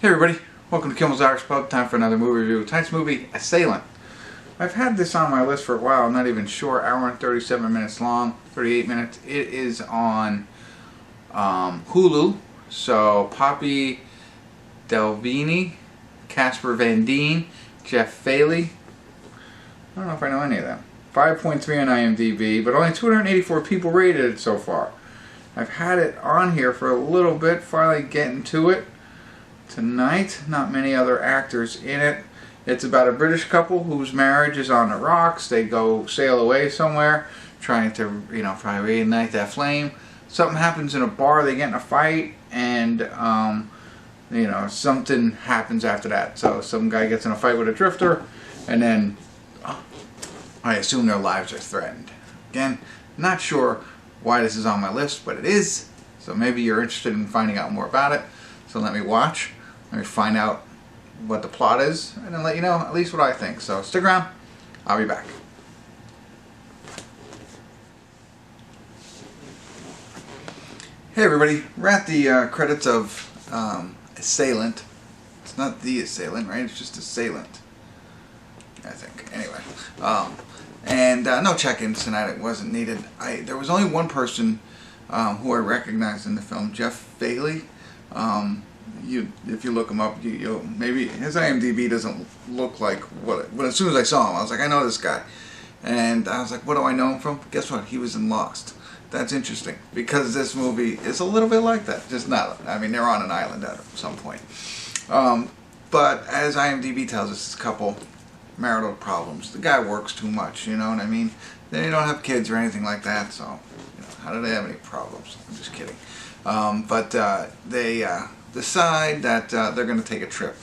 Hey everybody, welcome to Kimmel's Irish Pub. Time for another movie review. Tonight's movie, Assailant. I've had this on my list for a while. I'm not even sure. Hour and 37 minutes long, 38 minutes. It is on Hulu. So Poppy Delevingne, Casper Dien, Jeff Fahey. I don't know if I know any of them. 5.3 on IMDb, but only 284 people rated it so far. I've had it on here for a little bit, finally getting to it tonight. Not many other actors in it. It's about a British couple whose marriage is on the rocks. They go sail away somewhere, trying to, probably reignite that flame. Something happens in a bar, they get in a fight, and, something happens after that. So some guy gets in a fight with a drifter, and then I assume their lives are threatened. Again, not sure why this is on my list, but it is. So maybe you're interested in finding out more about it. So let me watch. Let me find out what the plot is, and then let you know at least what I think. So stick around. I'll be back. Hey everybody, we're at the credits of Assailant. It's not The Assailant, right? It's just Assailant, I think. Anyway, and no check-ins tonight. It wasn't needed. There was only one person who I recognized in the film, Jeff Fahey. If you look him up, maybe his IMDb doesn't look like but as soon as I saw him, I was like, I know this guy, and I was like, what do I know him from? Guess what? He was in Lost. That's interesting because this movie is a little bit like that. Just not. I mean, they're on an island at some point. But as IMDb tells us, this couple, marital problems. The guy works too much. You know what I mean? They don't have kids or anything like that. So, how do they have any problems? I'm just kidding. But they decide that they're going to take a trip,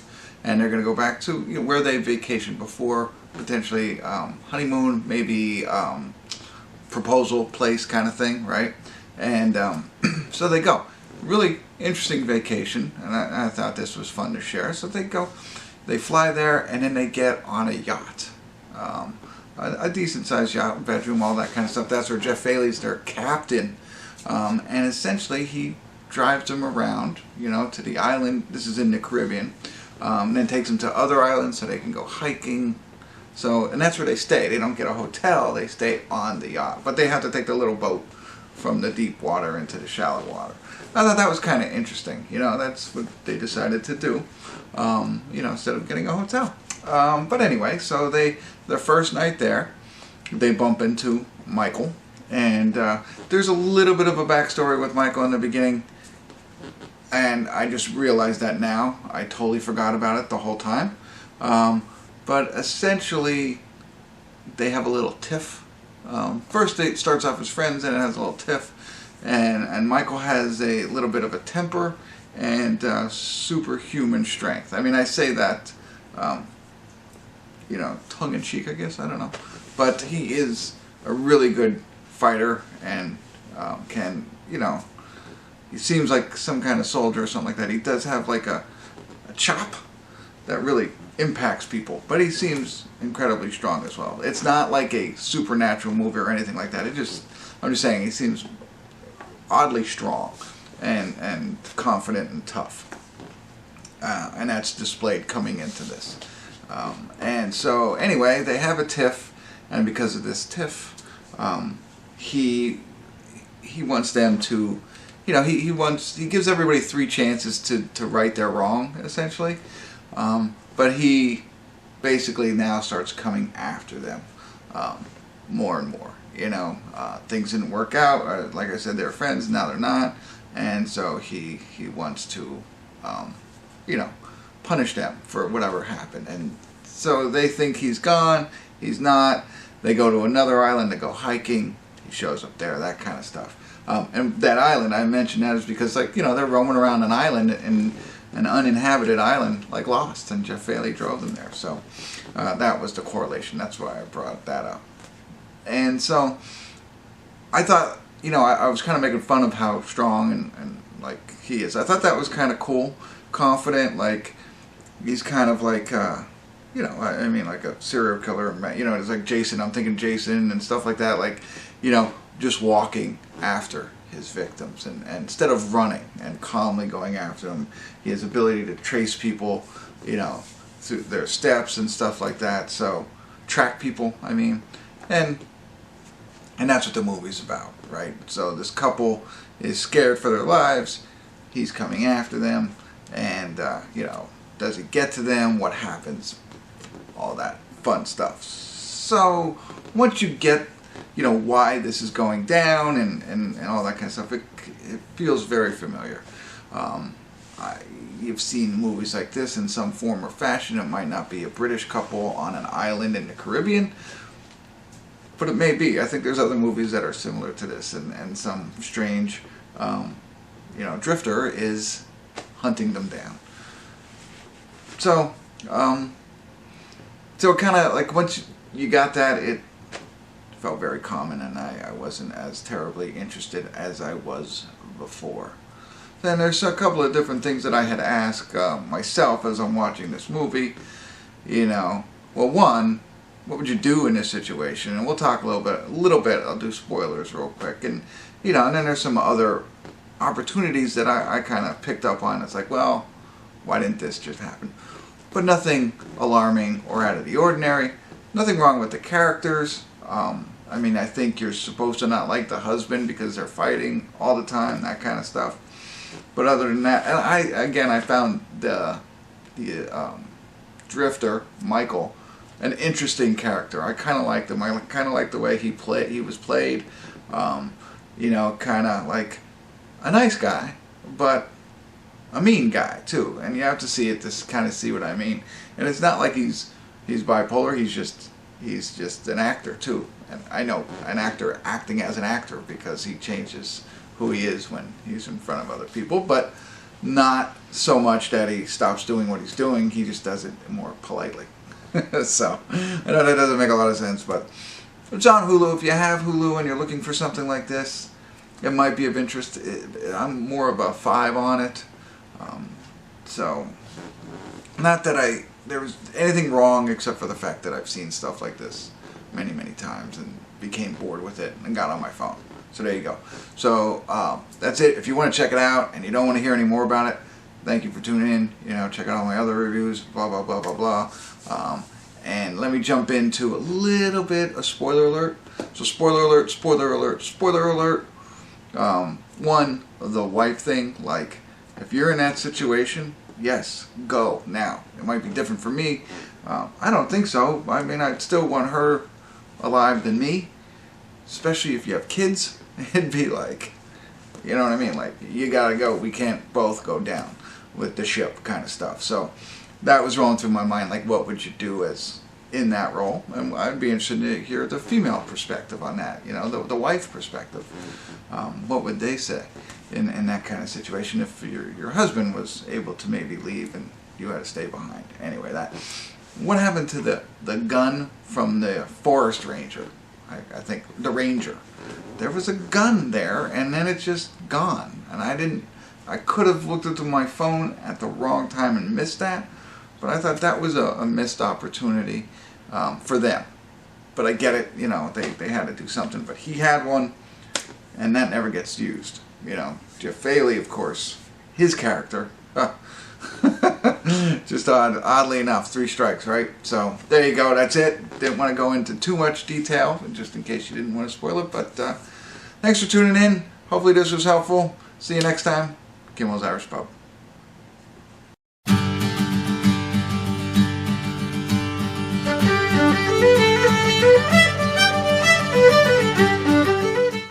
and they're going to go back to where they vacationed before, potentially honeymoon, maybe proposal place kind of thing, right? And so they go. Really interesting vacation, and I thought this was fun to share. So they go, they fly there, and then they get on a yacht, a decent-sized yacht, bedroom, all that kind of stuff. That's where Jeff Fahey's their captain, and essentially he drives them around, to the island. This is in the Caribbean. And then takes them to other islands so they can go hiking. So, and that's where they stay. They don't get a hotel. They stay on the yacht. But they have to take the little boat from the deep water into the shallow water. I thought that was kind of interesting. That's what they decided to do. Instead of getting a hotel. But anyway, so their first night there, they bump into Michael. And there's a little bit of a backstory with Michael in the beginning. And I just realized that now. I totally forgot about it the whole time. But essentially, they have a little tiff. First, it starts off as friends, and it has a little tiff. And Michael has a little bit of a temper and superhuman strength. I mean, I say that, tongue-in-cheek, I guess. I don't know. But he is a really good fighter and can, he seems like some kind of soldier or something like that. He does have like a chop that really impacts people, but he seems incredibly strong as well. It's not like a supernatural movie or anything like that. I'm just saying he seems oddly strong and confident and tough, and that's displayed coming into this. And so anyway, they have a tiff, and because of this tiff, he wants them to. He gives everybody 3 chances to right their wrong, essentially. But he basically now starts coming after them more and more. Things didn't work out. Like I said, they're friends, now they're not. And so he wants to, punish them for whatever happened. And so they think he's gone. He's not. They go to another island to go hiking. He shows up there, that kind of stuff. And that island, I mentioned that is because, they're roaming around an island, in an uninhabited island, like Lost, and Jeff Fahey drove them there. So that was the correlation. That's why I brought that up. And so I thought, I was kind of making fun of how strong and like he is. I thought that was kind of cool, confident, like he's kind of like, I mean, like a serial killer. It's like Jason. I'm thinking Jason and stuff like that. Like, just walking after his victims, and instead of running and calmly going after them, he has ability to trace people, you know, through their steps and stuff like that. So track people, I mean, and that's what the movie's about, right? So this couple is scared for their lives. He's coming after them, and you know, does he get to them? What happens? All that fun stuff. So once you get, you know, why this is going down and all that kind of stuff, it feels very familiar. You've seen movies like this in some form or fashion. It might not be a British couple on an island in the Caribbean, but it may be. I think there's other movies that are similar to this, and some strange, you know, drifter is hunting them down. So, so kind of like once you got that, it felt very common, and I wasn't as terribly interested as I was before. Then there's a couple of different things that I had asked myself as I'm watching this movie. You know, well, one, what would you do in this situation? And we'll talk a little bit. I'll do spoilers real quick, and you know, and then there's some other opportunities that I kind of picked up on. It's like, well, why didn't this just happen? But nothing alarming or out of the ordinary. Nothing wrong with the characters. I mean, I think you're supposed to not like the husband because they're fighting all the time, that kind of stuff. But other than that, and I found the drifter, Michael, an interesting character. I kind of liked him. I kind of liked the way he was played. You know, kind of like a nice guy, but a mean guy too. And you have to see it to kind of see what I mean. And it's not like he's bipolar. He's just an actor too. And I know an actor acting as an actor because he changes who he is when he's in front of other people, but not so much that he stops doing what he's doing. He just does it more politely. So I know that doesn't make a lot of sense, but it's on Hulu. If you have Hulu and you're looking for something like this, it might be of interest. I'm more of a 5 on it. So not that there was anything wrong except for the fact that I've seen stuff like this many, many times and became bored with it and got on my phone. So there you go. So that's it. If you want to check it out and you don't want to hear any more about it, thank you for tuning in. You know, check out all my other reviews, blah, blah, blah, blah, blah. And let me jump into a little bit of spoiler alert. So spoiler alert, spoiler alert, spoiler alert. One, the wife thing, like, if you're in that situation, yes, go now. It might be different for me. I don't think so. I mean, I'd still want her alive than me, especially if you have kids. It'd be like, you know what I mean? Like, you gotta go. We can't both go down with the ship kind of stuff. So that was rolling through my mind, like, what would you do as in that role? And I'd be interested to hear the female perspective on that, you know, the wife perspective. What would they say in that kind of situation if your husband was able to maybe leave and you had to stay behind? Anyway, what happened to the gun from the forest ranger? I think the ranger. There was a gun there, and then it's just gone. And I could have looked into my phone at the wrong time and missed that, but I thought that was a missed opportunity for them. But I get it, you know, they had to do something. But he had one, and that never gets used. You know, Jeff Fahey, of course, his character, just oddly enough, 3 strikes, right? So there you go. That's it. Didn't want to go into too much detail, just in case you didn't want to spoil it. But thanks for tuning in. Hopefully this was helpful. See you next time. Kimmel's Irish Pub.